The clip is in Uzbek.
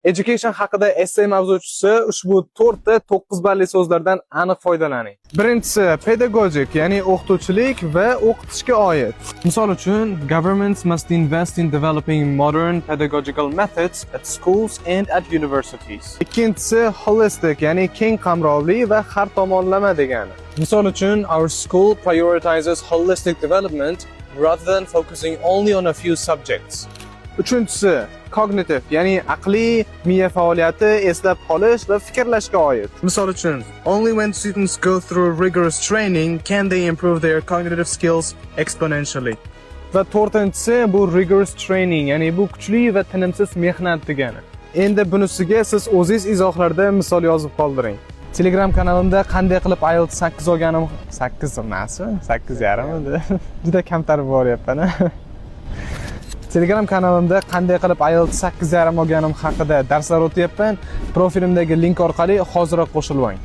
Education haqida essay mavzuchisi ushbu 4 ta 9 balli so'zlardan aniq foydalaning. Birinchisi pedagogic, ya'ni o'qituvchilik va o'qitishga oid. Misol uchun, governments must invest in developing modern pedagogical methods at schools and at universities. Ikkinchisi holistic, ya'ni keng qamrovli va har tomonlama degani. Misol uchun, our school prioritizes holistic development rather than focusing only on a few subjects. Uchinchisi cognitive, ya'ni aqliy miya faoliyati, eslab qolish va fikrlashga oid. Misol uchun, only when students go through rigorous training can they improve their cognitive skills exponentially. Va to'rtinchisi bu rigorous training, ya'ni bu kuchli va tinimsiz mehnat degani. Endi bunisiga siz o'zingiz izohlarda misol yozib qoldiring. Telegram kanalimda qanday qilib IELTS 8 olganim 8 emasmi? 8,5 edi. Juda kamtarib boryapman. Telegram kanalimda qanday qilib IELTS 8,5 olganim haqida darslar o'tyapman. Profilimdagi link orqali hoziroq qo'shilib oling.